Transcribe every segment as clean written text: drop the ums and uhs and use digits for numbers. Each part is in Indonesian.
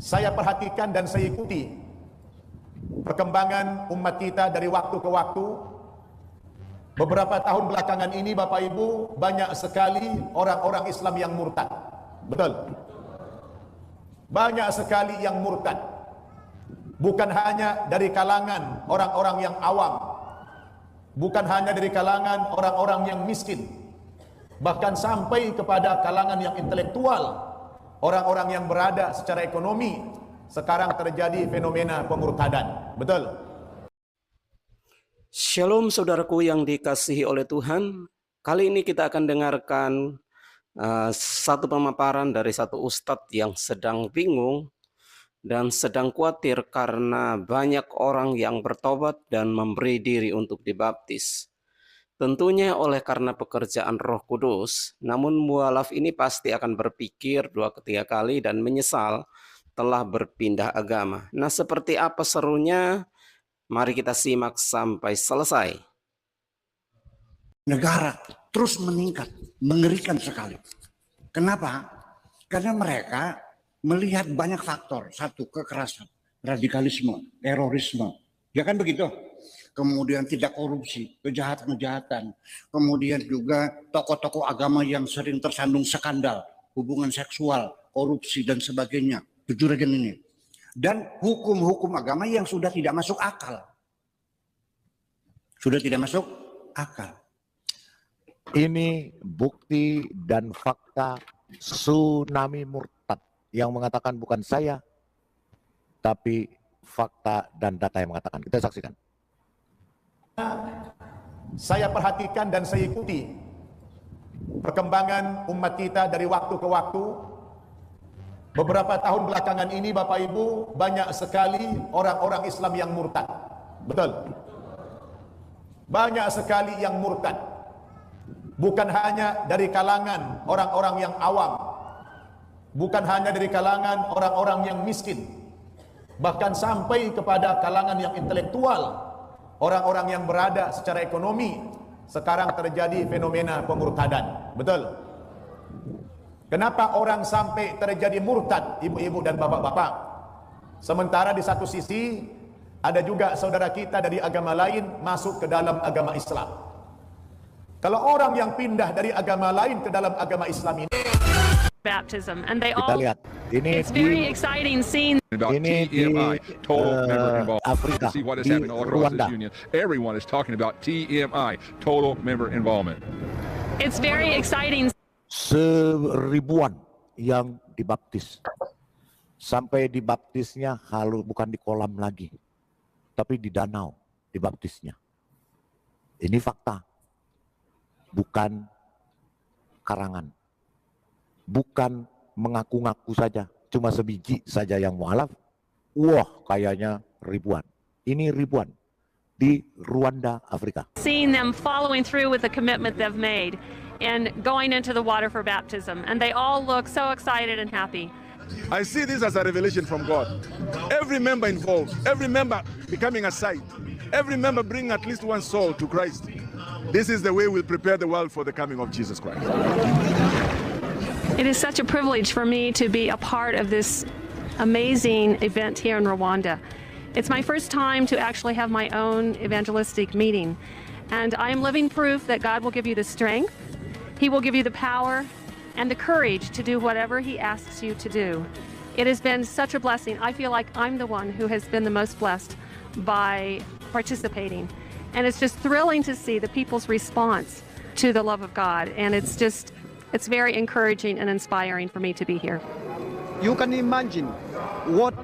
Saya perhatikan dan saya ikuti perkembangan umat kita dari waktu ke waktu. Beberapa tahun belakangan ini Bapak Ibu, banyak sekali orang-orang Islam yang murtad. Betul? Banyak sekali yang murtad. Bukan hanya dari kalangan orang-orang yang awam, bukan hanya dari kalangan orang-orang yang miskin, bahkan sampai kepada kalangan yang intelektual, orang-orang yang berada secara ekonomi. Sekarang terjadi fenomena pemurtadan. Betul? Shalom saudaraku yang dikasihi oleh Tuhan. Kali ini kita akan dengarkan satu pemaparan dari satu ustadz yang sedang bingung dan sedang khawatir karena banyak orang yang bertobat dan memberi diri untuk dibaptis. Tentunya oleh karena pekerjaan Roh Kudus, namun mualaf ini pasti akan berpikir 2-3 kali dan menyesal telah berpindah agama. Nah, seperti apa serunya? Mari kita simak sampai selesai. Negara terus meningkat, mengerikan sekali. Kenapa? Karena mereka melihat banyak faktor. Satu, kekerasan, radikalisme, terorisme. Ya kan begitu? Kemudian tidak korupsi, kejahatan-kejahatan. Kemudian juga tokoh-tokoh agama yang sering tersandung skandal, hubungan seksual, korupsi, dan sebagainya. Juragan ini. Dan hukum-hukum agama yang sudah tidak masuk akal. Sudah tidak masuk akal. Ini bukti dan fakta tsunami murtad yang mengatakan bukan saya, tapi fakta dan data yang mengatakan. Kita saksikan. Saya perhatikan dan saya ikuti perkembangan umat kita dari waktu ke waktu. Beberapa tahun belakangan ini Bapak Ibu, banyak sekali orang-orang Islam yang murtad. Betul? Banyak sekali yang murtad. Bukan hanya dari kalangan orang-orang yang awam, bukan hanya dari kalangan orang-orang yang miskin, bahkan sampai kepada kalangan yang intelektual, orang-orang yang berada secara ekonomi. Sekarang terjadi fenomena pemurtadan. Betul? Kenapa orang sampai terjadi murtad, ibu-ibu dan bapak-bapak? Sementara di satu sisi ada juga saudara kita dari agama lain masuk ke dalam agama Islam. Kalau orang yang pindah dari agama lain ke dalam agama Islam ini, baptism, and they Kita all, lihat. Ini it's very exciting seeing. Ini di Afrika, di Rwanda. Everyone is talking about TMI, total member involvement. It's very exciting. Seribuan yang dibaptis. Sampai dibaptisnya bukan di kolam lagi, tapi di danau dibaptisnya. Ini fakta. Bukan karangan. Bukan mengaku-ngaku saja. Cuma sebiji saja yang mualaf. Wah, kayaknya ribuan. Ini ribuan di Rwanda, Afrika. Seeing them following through with the commitment they've made and going into the water for baptism, and they all look so excited and happy. I see this as a revelation from God. Every member involved, every member becoming a site, every member bringing at least one soul to Christ. This is the way we'll prepare the world for the coming of Jesus Christ. It is such a privilege for me to be a part of this amazing event here in Rwanda. It's my first time to actually have my own evangelistic meeting, and I am living proof that God will give you the strength, He will give you the power and the courage to do whatever He asks you to do. It has been such a blessing. I feel like I'm the one who has been the most blessed by participating. And it's just thrilling to see the people's response to the love of God. And it's very encouraging and inspiring for me to be here. You can imagine what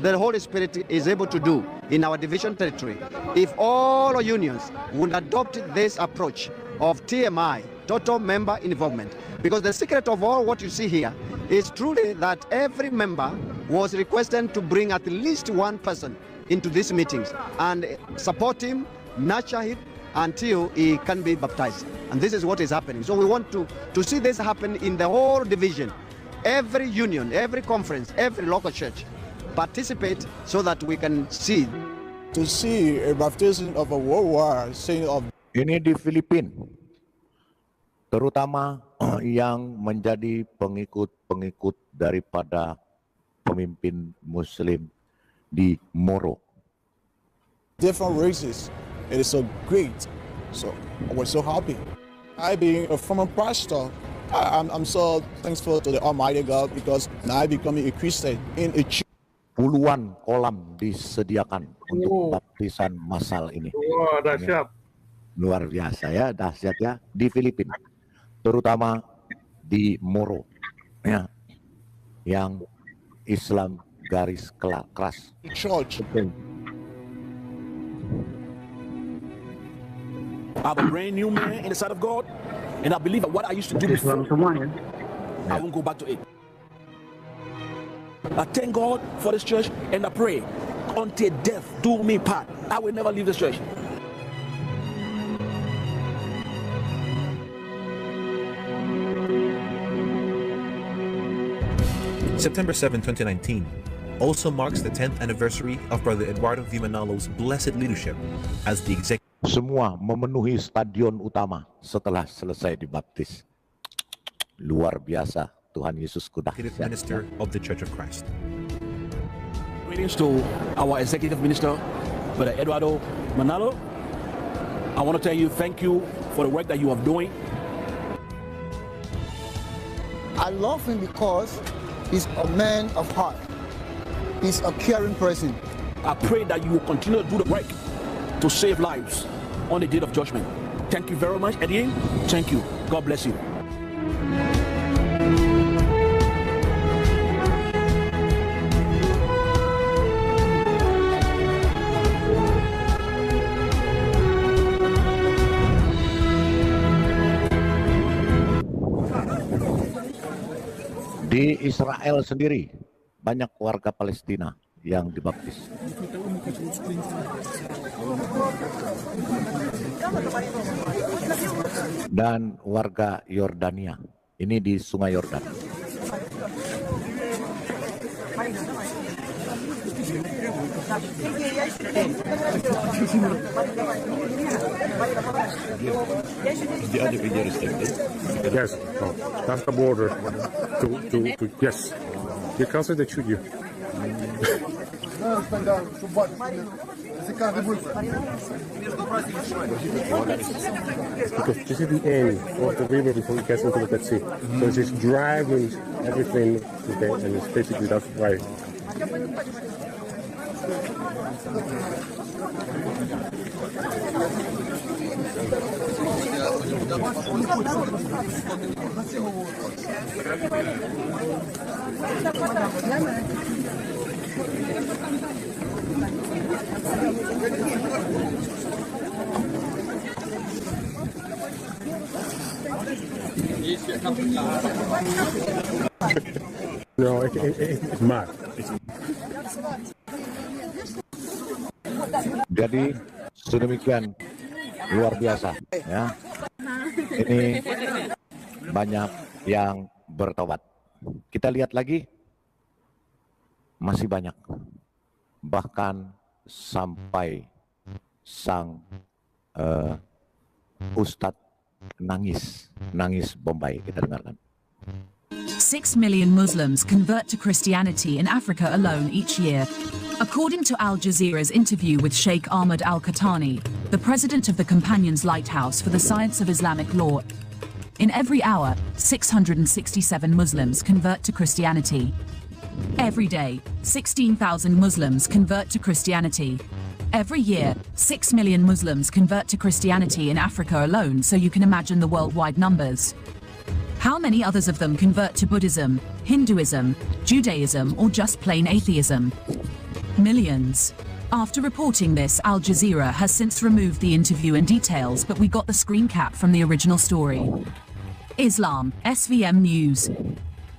the Holy Spirit is able to do in our division territory if all our unions would adopt this approach of TMI, total member involvement. Because the secret of all what you see here is truly that every member was requested to bring at least one person into these meetings and support him, nurture him until he can be baptized. And this is what is happening. So we want to see this happen in the whole division. Every union, every conference, every local church participate so that we can see. To see a baptism of a worldwide saint of. Ini di Filipina, terutama yang menjadi pengikut-pengikut daripada pemimpin Muslim di Moro. Different races. It is so great. So we're so happy. I being a former pastor, I'm so thankful to the Almighty God because now I becoming a Christian in a church. Puluhan kolam disediakan untuk baptisan massal ini. Wah, dahsyat. Luar biasa ya, dahsyat ya, di Filipina, terutama di Moro, ya, yang Islam garis keras. Church. I'm a brand new man in the sight of God, and I believe that what I used to do before, I won't go back to it. I thank God for this church, and I pray until death do me part, I will never leave this church. September 7, 2019 also marks the 10th anniversary of Brother Eduardo V. Manalo's blessed leadership as the executive. Semua memenuhi stadion utama setelah selesai dibaptis. Luar biasa, Tuhan Yesus kuda. Minister of the Church of Christ. Greetings to our executive minister, Brother Eduardo Manalo. I want to tell you thank you for the work that you are doing. I love him because he's a man of heart. He's a caring person. I pray that you will continue to do the work to save lives on the day of judgment. Thank you very much, Eddie. Thank you. God bless you. Di Israel sendiri, banyak warga Palestina yang dibaptis. Dan warga Yordania, ini di Sungai Yordan. The other video is there. Yes, oh, that's the border. Yes. You can't say they shoot you. Because this is the end of the river before it gets into the Dead Sea. So it's just driving everything to there, and it's basically that's why. No, it's mad. Jadi sedemikian luar biasa ya. Ini banyak yang bertobat. Kita lihat lagi, masih banyak. Bahkan sampai sang Ustadz nangis Bombay. Kita dengarkan. 6 million Muslims convert to Christianity in Africa alone each year. According to Al Jazeera's interview with Sheikh Ahmed Al-Qahtani, the president of the Companions Lighthouse for the Science of Islamic Law, in every hour, 667 Muslims convert to Christianity. Every day, 16,000 Muslims convert to Christianity. Every year, 6 million Muslims convert to Christianity in Africa alone, so you can imagine the worldwide numbers. How many others of them convert to Buddhism, Hinduism, Judaism, or just plain atheism? Millions. After reporting this, Al Jazeera has since removed the interview and details, but we got the screen cap from the original story. Islam, SVM News.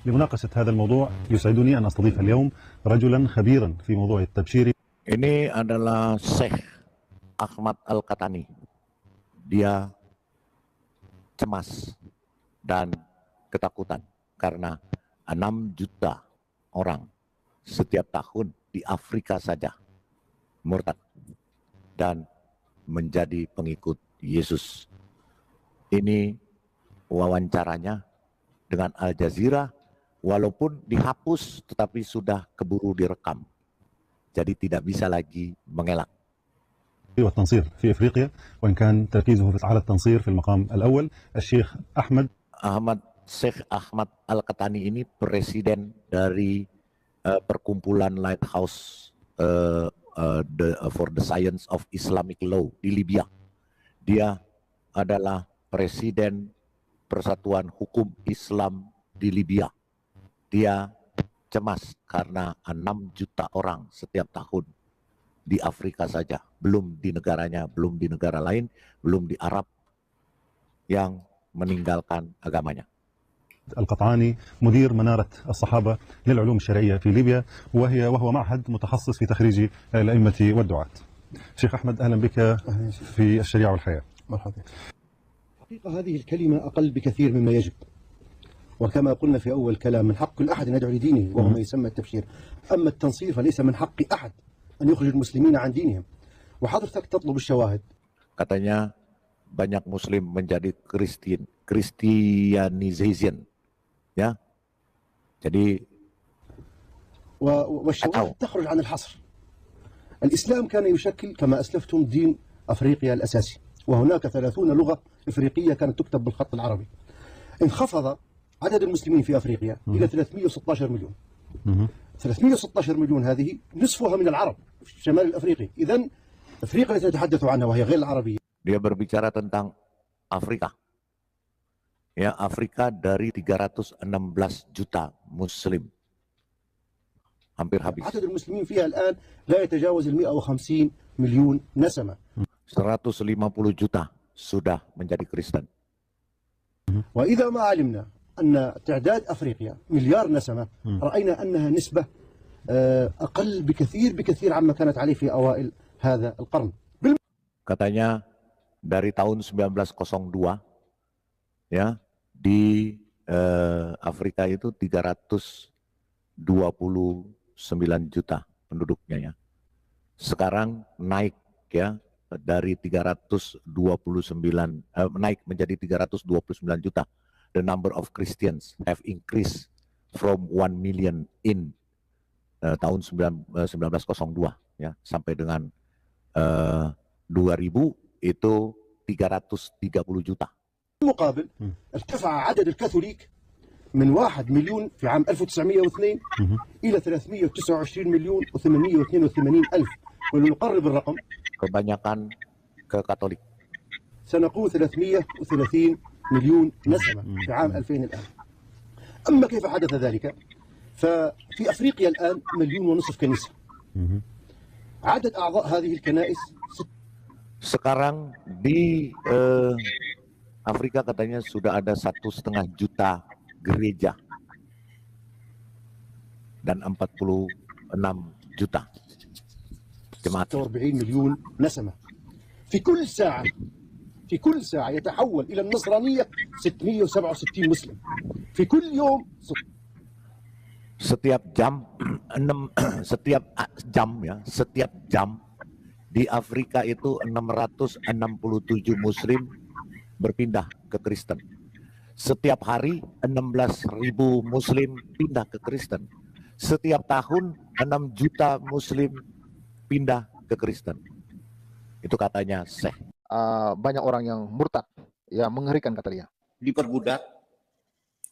لمناقشة هذا الموضوع يسعدني أن أستضيف اليوم رجلا خبيرا في موضوع التبشير. Ini adalah Syekh Ahmad Al-Qahtani. Dia cemas dan ketakutan karena 6 juta orang setiap tahun di Afrika saja murtad dan menjadi pengikut Yesus. Ini wawancaranya dengan Al Jazeera walaupun dihapus tetapi sudah keburu direkam. Jadi tidak bisa lagi mengelak. والتنصير في افريقيا وان كان تركيزه على التنصير في المقام الاول. الشيخ Sheikh Ahmad Al-Qatani ini presiden dari perkumpulan Lighthouse for the Science of Islamic Law di Libya. Dia adalah presiden Persatuan Hukum Islam di Libya. Dia cemas karena 6 juta orang setiap tahun di Afrika saja, belum di negaranya, belum di negara lain, belum di Arab, yang meninggalkan agamanya. القطعاني مدير منارة الصحابة للعلوم الشرعية في ليبيا وهو معهد متخصص في تخريج الأئمة والدعاة. شيخ أحمد أهلا بك في الشريعة والحياة. مرحبا. حقيقة هذه الكلمة أقل بكثير مما يجب، وكما قلنا في أول كلام من حق كل أحد أن يدعو لدينه وهو ما يسمى التبشير. أما التنصير فليس من حق أحد أن يخرج المسلمين عن دينهم، وحضرتك تطلب الشواهد. Katanya banyak Muslim menjadi Christianization, ya. Jadi والشواهد تخرج عن الحصر. الإسلام كان يشكل كما أسلفتم دين أفريقيا الأساسي، وهناك 30 لغة إفريقية كانت تكتب بالخط العربي. انخفض عدد المسلمين في أفريقيا إلى 316 مليون. 316 مليون هذه نصفها من العرب في الشمال الأفريقي. إذن أفريقيا التي نتحدث عنها وهي غير العربية. Dia berbicara tentang Afrika. Ya, Afrika dari 316 juta Muslim. Hampir habis. عدد المسلمين فيها الآن لا يتجاوز 150 مليون نسمة. 150 juta sudah menjadi Kristen. وإذا ما علمنا أن تعداد أفريقيا مليار نسمة، رأينا أنها نسبة أقل بكثير عما كانت عليه في أوائل هذا القرن. Katanya dari tahun 1902 ya di Afrika itu 329 juta penduduknya ya. Sekarang naik ya dari 329 naik menjadi 329 juta. The number of Christians have increased from 1 million in tahun 1902 ya sampai dengan 2000 itu 330 juta. بالمقابل ارتفع عدد الكاثوليك من 1 مليون في عام 1902 إلى 329 مليون و882 ألف، ولنقرب الرقم kebanyakan ke Katolik. سنقول 330 مليون نسمة في عام 2000 الآن. أما كيف حدث ذلك؟ ففي أفريقيا الآن 1.5 مليون كنيسة. عدد أعضاء هذه الكنائس sekarang di Afrika katanya sudah ada 1,5 juta gereja dan 46 juta jemaat. 46 مليون نسمة. في كل ساعة يتحول إلى النصرانية 667 مسلم. في كل يوم setiap jam di Afrika itu 667 Muslim berpindah ke Kristen. Setiap hari 16.000 Muslim pindah ke Kristen. Setiap tahun 6 juta Muslim pindah ke Kristen. Itu katanya Syekh. Banyak orang yang murtad, ya mengerikan kata dia. Diperbudak,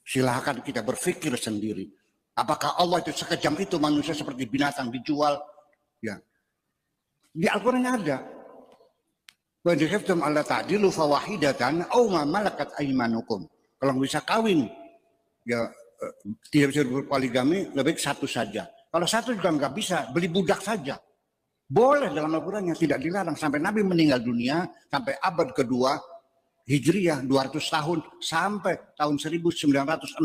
silahkan kita berpikir sendiri. Apakah Allah itu sekejam itu manusia seperti binatang dijual? Ya. Di Al-Quran ada. Wa in khiftum alla ta'dilu fawahidatan aw ma malakat aymanukum. Kalau bisa kawin, ya tidak bisa berpoligami, lebih satu saja. Kalau satu juga nggak bisa, beli budak saja. Boleh dalam Al-Quran yang tidak dilarang. Sampai Nabi meninggal dunia, sampai abad kedua Hijriyah 200 tahun, sampai tahun 1960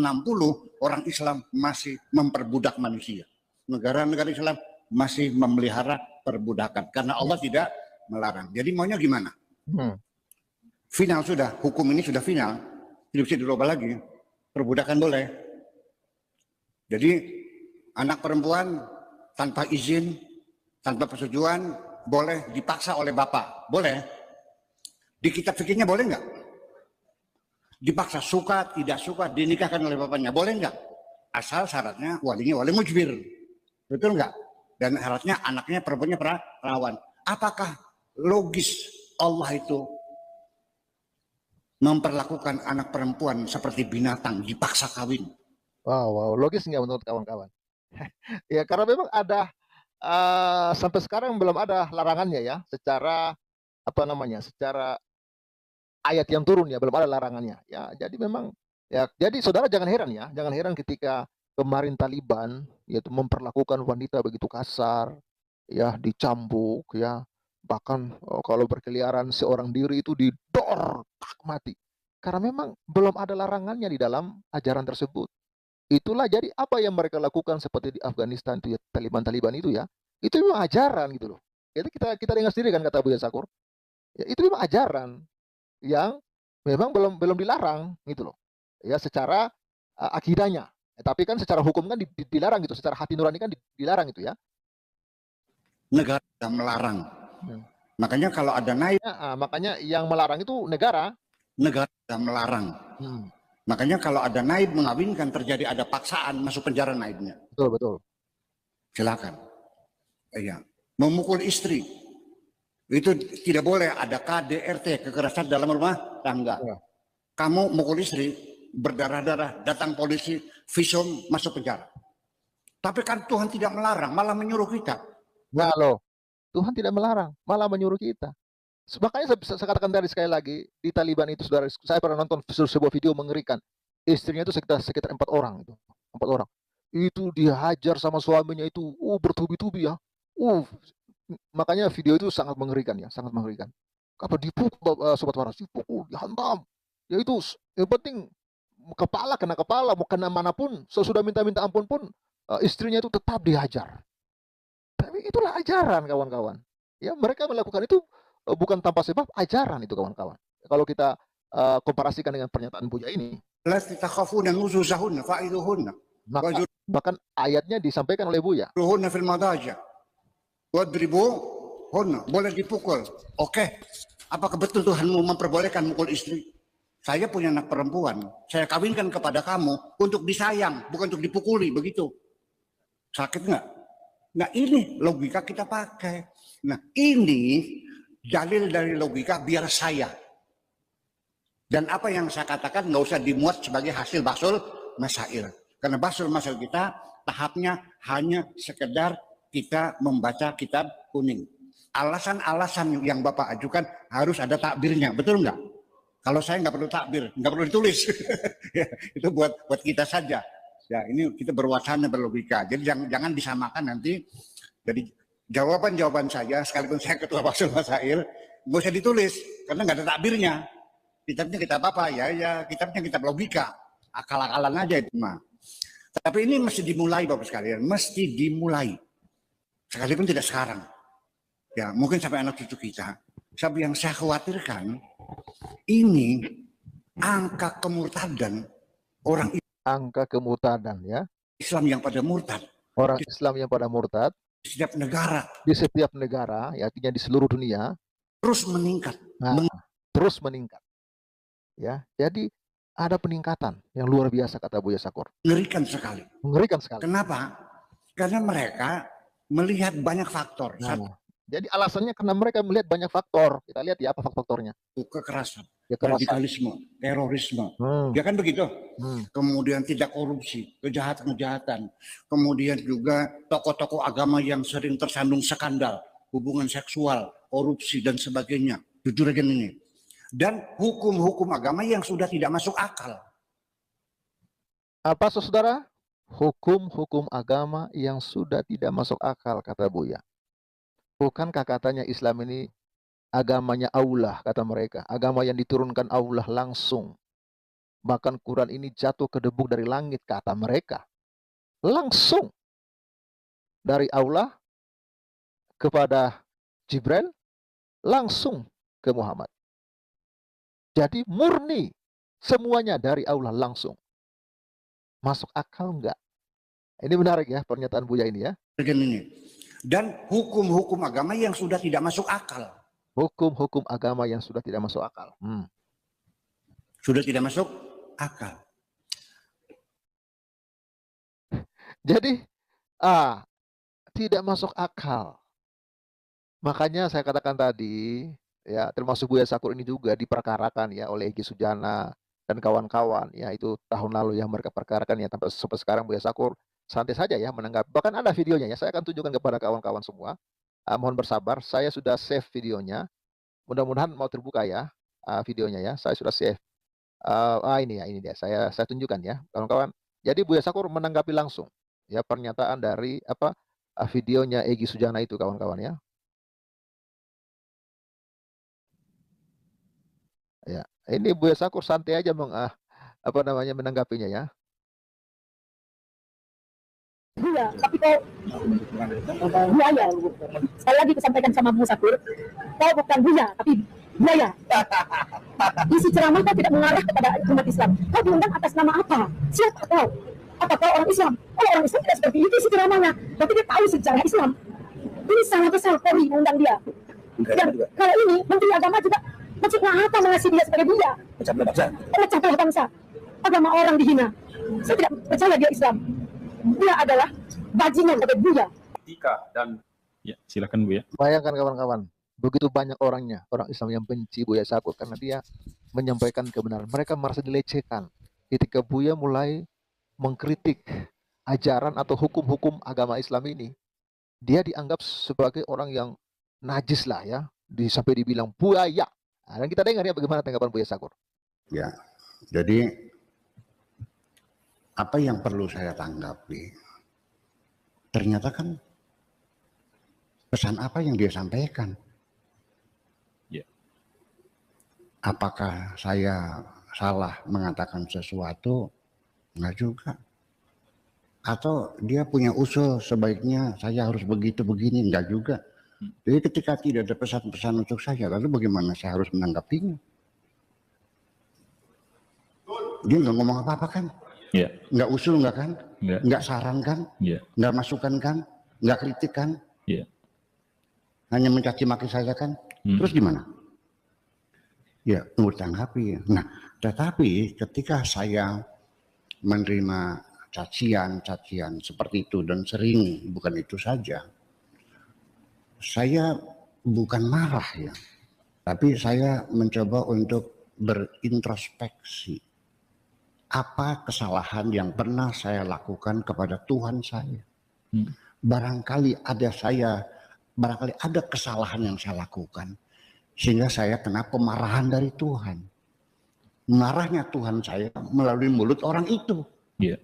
orang Islam masih memperbudak manusia. Negara-negara Islam masih memelihara perbudakan karena Allah tidak melarang. Jadi maunya gimana? Final sudah, hukum ini sudah final, tidak bisa dirubah lagi. Perbudakan boleh. Jadi anak perempuan tanpa izin, tanpa persetujuan boleh dipaksa oleh bapak, boleh. Di kitab fikihnya boleh nggak? Dipaksa, suka tidak suka, dinikahkan oleh bapaknya, boleh nggak? asal syaratnya walinya wali mujbir. Betul nggak? Dan syaratnya anaknya perempuannya perawan. Apakah logis Allah itu memperlakukan anak perempuan seperti binatang dipaksa kawin? Wow, logis nggak menurut kawan-kawan? Ya karena memang ada sampai sekarang belum ada larangannya ya, secara apa namanya, secara ayat yang turun ya, belum ada larangannya. Ya, jadi memang ya, jadi saudara jangan heran ya, jangan heran ketika kemarin Taliban yaitu memperlakukan wanita begitu kasar, ya dicambuk ya, bahkan kalau berkeliaran seorang diri itu didor tak mati. Karena memang belum ada larangannya di dalam ajaran tersebut. Itulah jadi apa yang mereka lakukan seperti di Afghanistan itu ya, Taliban itu ya, itu memang ajaran gitu loh. Jadi kita dengar sendiri kan kata Buya Sakur, ya, itu memang ajaran yang memang belum dilarang gitu loh, ya secara akidahnya. Tapi kan secara hukum kan dilarang gitu, secara hati nurani kan dilarang itu ya. Negara yang melarang. Makanya kalau ada naib, makanya yang melarang itu negara yang melarang. Makanya kalau ada naib mengawinkan terjadi ada paksaan masuk penjara naibnya. Betul. Silakan. Iya. Memukul istri itu tidak boleh, ada KDRT, kekerasan dalam rumah tangga. Kamu mukul istri, berdarah-darah, datang polisi, visum, masuk penjara. Tapi kan Tuhan tidak melarang, malah menyuruh kita. Nah loh, Tuhan tidak melarang, malah menyuruh kita. Makanya saya katakan tadi sekali lagi, di Taliban itu saudara, saya pernah nonton sebuah video mengerikan. Istrinya itu sekitar 4 orang itu, 4 orang. Itu dihajar sama suaminya itu, bertubi-tubi ya. Makanya video itu sangat mengerikan ya, sangat mengerikan. Apa dipukul, sobat waras, dipukul, dihantam. Ya itu yang penting kepala, kena kepala, mau kena manapun, sesudah minta ampun pun istrinya itu tetap dihajar. Tapi itulah ajaran kawan-kawan. Ya mereka melakukan itu bukan tanpa sebab, ajaran itu kawan-kawan. Kalau kita komparasikan dengan pernyataan Buya ini. Bahkan ayatnya disampaikan oleh Buya. Boleh dipukul. Oke. Apakah betul Tuhanmu memperbolehkan mukul istri? Saya punya anak perempuan. Saya kawinkan kepada kamu untuk disayang, bukan untuk dipukuli. Begitu. Sakit nggak? Nah ini logika kita pakai. Nah ini dalil dari logika biar saya. Dan apa yang saya katakan nggak usah dimuat sebagai hasil basul masail. Karena basul masail kita tahapnya hanya sekedar kita membaca kitab kuning. Alasan-alasan yang Bapak ajukan harus ada takbirnya, betul nggak? Kalau saya nggak perlu takbir, nggak perlu ditulis. Ya, itu buat kita saja. Ya ini kita berwacana berlogika. Jadi jangan disamakan nanti. Jadi jawaban saya, sekalipun saya ketua basul masail, nggak usah ditulis karena nggak ada takbirnya. Kitabnya kitab apa ya kitabnya kitab logika, akal-akalan aja itu mah. Tapi ini mesti dimulai Bapak sekalian, mesti dimulai. Sekalipun tidak sekarang. Ya, mungkin sampai anak cucu kita. Tapi yang saya khawatirkan, ini angka kemurtadan orang angka kemurtadan ya. Islam yang pada murtad. Orang Islam yang pada murtad di setiap negara. Di setiap negara, ya, artinya di seluruh dunia. Terus meningkat. Terus meningkat. Ya, jadi ada peningkatan yang luar biasa kata Buya Sakur. Mengerikan sekali. Mengerikan sekali. Kenapa? Karena mereka melihat banyak faktor. Jadi alasannya karena mereka melihat banyak faktor. Kita lihat ya apa faktornya. Kekerasan, radikalisme, terorisme. Ya kan begitu. Kemudian tidak korupsi, kejahatan-kejahatan. Kemudian juga tokoh-tokoh agama yang sering tersandung skandal, hubungan seksual, korupsi dan sebagainya. Jujur aja ini. Dan hukum-hukum agama yang sudah tidak masuk akal. Apa saudara? Hukum-hukum agama yang sudah tidak masuk akal kata Buya. Bukankah katanya Islam ini agamanya Allah kata mereka. Agama yang diturunkan Allah langsung. Bahkan Quran ini jatuh ke debu dari langit kata mereka. Langsung. Dari Allah kepada Jibril. Langsung ke Muhammad. Jadi murni. Semuanya dari Allah langsung. Masuk akal enggak? Ini menarik ya pernyataan Buya ini ya. Dan hukum-hukum agama yang sudah tidak masuk akal. Hukum-hukum agama yang sudah tidak masuk akal. Sudah tidak masuk akal. Jadi tidak masuk akal. Makanya saya katakan tadi, ya termasuk Buya Sakur ini juga diperkarakan ya oleh Egy Sujana dan kawan-kawan, ya itu tahun lalu yang mereka perkarakan ya, sampai sekarang Buya Sakur santai saja ya menanggapi. Bahkan ada videonya ya, saya akan tunjukkan kepada kawan-kawan semua. Mohon bersabar, saya sudah save videonya. Mudah-mudahan mau terbuka ya videonya ya. Saya sudah save. Ini ya, ini dia. Saya tunjukkan ya, kawan-kawan. Jadi Buya Sakur menanggapi langsung ya pernyataan dari videonya Egy Sujana itu, kawan-kawan ya. Ya, ini Buya Sakur santai aja menanggapinya ya. Buya, tapi kau buaya. Sekali lagi kusampaikan sama Bu Sakur, kau bukan buya, tapi buaya. Isi ceramah kau tidak mengarah kepada umat Islam. Kau diundang atas nama apa? Siapa kau? Apa kau orang Islam? Oh, orang Islam tidak seperti itu isi ceramahnya. Tapi dia tahu sejarah Islam. Ini salah besar Polri mengundang dia. Dan kalau ini Menteri Agama juga maksudnya apa mengasihi dia sebagai buya? Memecah belah bangsa. Agama orang dihina. Saya tidak percaya dia Islam. Dia adalah bajingan atau buya. Dan ya, silakan Bu ya. Bayangkan kawan-kawan, begitu banyak orang Islam yang benci Buya Sakur karena dia menyampaikan kebenaran. Mereka merasa dilecehkan ketika Buya mulai mengkritik ajaran atau hukum-hukum agama Islam ini. Dia dianggap sebagai orang yang najis lah ya, sampai dibilang buaya. Dan kita dengar ya bagaimana tanggapan Buya Sakur. Ya, jadi apa yang perlu saya tanggapi? Ternyata kan pesan apa yang dia sampaikan? Ya. Apakah saya salah mengatakan sesuatu? Enggak juga. Atau dia punya usul sebaiknya saya harus begini, enggak juga. Jadi ketika tidak ada pesan-pesan untuk saya, lalu bagaimana saya harus menanggapinya? Dia nggak ngomong apa-apa kan? Ya. Nggak usul nggak kan? Ya. Nggak saran kan? Ya. Nggak masukan kan? Nggak kritik kan? Ya. Hanya mencaci maki saya kan? Terus gimana? Ya, tunggu tanggapi. Nah, tetapi ketika saya menerima cacian seperti itu dan sering, bukan itu saja, saya bukan marah ya, tapi saya mencoba untuk berintrospeksi. Apa kesalahan yang pernah saya lakukan kepada Tuhan saya? Barangkali ada kesalahan yang saya lakukan sehingga saya kena pemarahan dari Tuhan. Marahnya Tuhan saya melalui mulut orang itu. Yeah.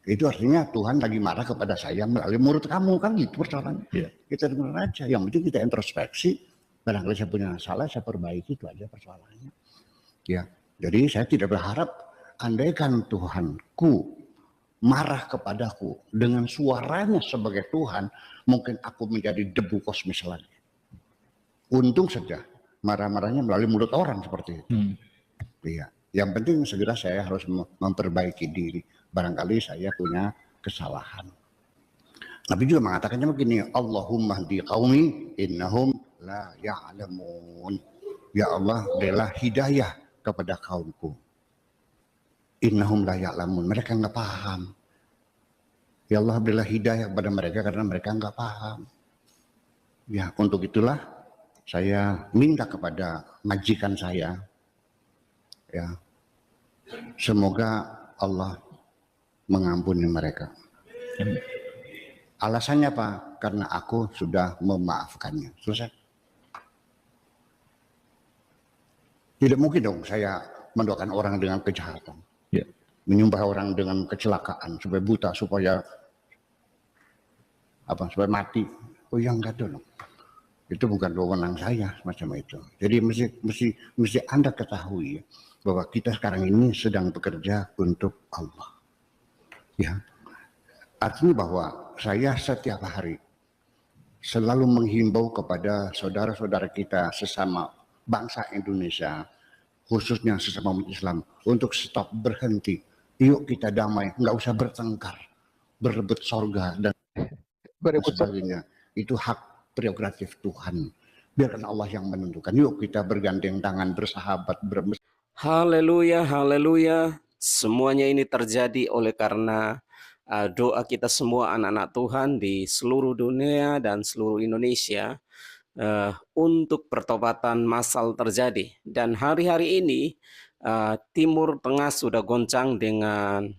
Itu artinya Tuhan lagi marah kepada saya melalui mulut kamu, kan gitu persoalannya. Yeah. Kita dengar aja, yang penting kita introspeksi. Barangkali saya punya salah, saya perbaiki, itu aja persoalannya. Ya, jadi saya tidak berharap andaikan Tuhanku marah kepadaku dengan suaranya sebagai Tuhan, mungkin aku menjadi debu kosmis lagi. Untung saja marah-marahnya melalui mulut orang seperti itu. Iya, yang penting segera saya harus memperbaiki diri. Barangkali saya punya kesalahan. Nabi juga mengatakannya begini, Allahumma hdi qaumi innahum la ya'lamun. Ya Allah, berilah hidayah kepada kaumku. Innahum la ya'lamun. Mereka enggak paham. Ya Allah, berilah hidayah kepada mereka karena mereka enggak paham. Ya, untuk itulah saya minta kepada majikan saya, ya, semoga Allah mengampuni mereka. Alasannya apa? Karena aku sudah memaafkannya. Selesai. Tidak mungkin dong saya mendoakan orang dengan kejahatan. Yeah. Menyumpah orang dengan kecelakaan supaya buta, supaya mati. Oh ya enggak dong. Itu bukan wewenang saya semacam itu. Jadi mesti Anda ketahui bahwa kita sekarang ini sedang bekerja untuk Allah. Ya. Artinya bahwa saya setiap hari selalu menghimbau kepada saudara-saudara kita sesama bangsa Indonesia, khususnya sesama umat Islam, untuk stop, berhenti. Yuk kita damai, nggak usah bertengkar, berebut sorga dan sebagainya. Itu hak prerogatif Tuhan. Biarkan Allah yang menentukan. Yuk kita bergandeng tangan, bersahabat, Haleluya, haleluya. Semuanya ini terjadi oleh karena doa kita semua anak-anak Tuhan di seluruh dunia dan seluruh Indonesia untuk pertobatan massal terjadi. Dan hari-hari ini Timur Tengah sudah goncang dengan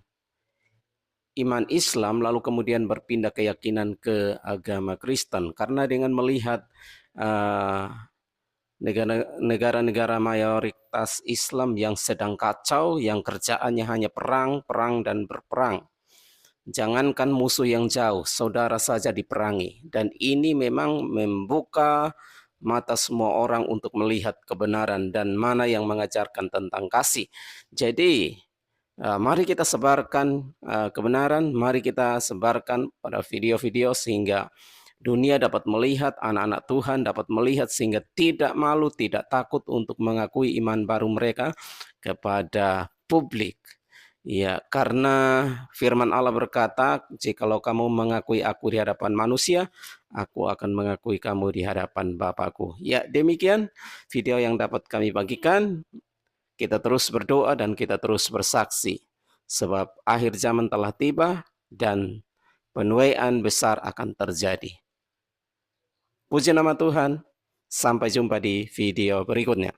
iman Islam, lalu kemudian berpindah keyakinan ke agama Kristen. Karena dengan melihat negara-negara mayoritas Islam yang sedang kacau, yang kerjaannya hanya perang, perang, dan berperang. Jangankan musuh yang jauh, saudara saja diperangi. Dan ini memang membuka mata semua orang untuk melihat kebenaran dan mana yang mengajarkan tentang kasih. Jadi, mari kita sebarkan kebenaran, mari kita sebarkan pada video-video sehingga dunia dapat melihat, anak-anak Tuhan dapat melihat sehingga tidak malu, tidak takut untuk mengakui iman baru mereka kepada publik. Ya, karena firman Allah berkata, jikalau kamu mengakui aku di hadapan manusia, aku akan mengakui kamu di hadapan Bapakku. Ya, demikian video yang dapat kami bagikan. Kita terus berdoa dan kita terus bersaksi. Sebab akhir zaman telah tiba dan penuaian besar akan terjadi. Puji nama Tuhan. Sampai jumpa di video berikutnya.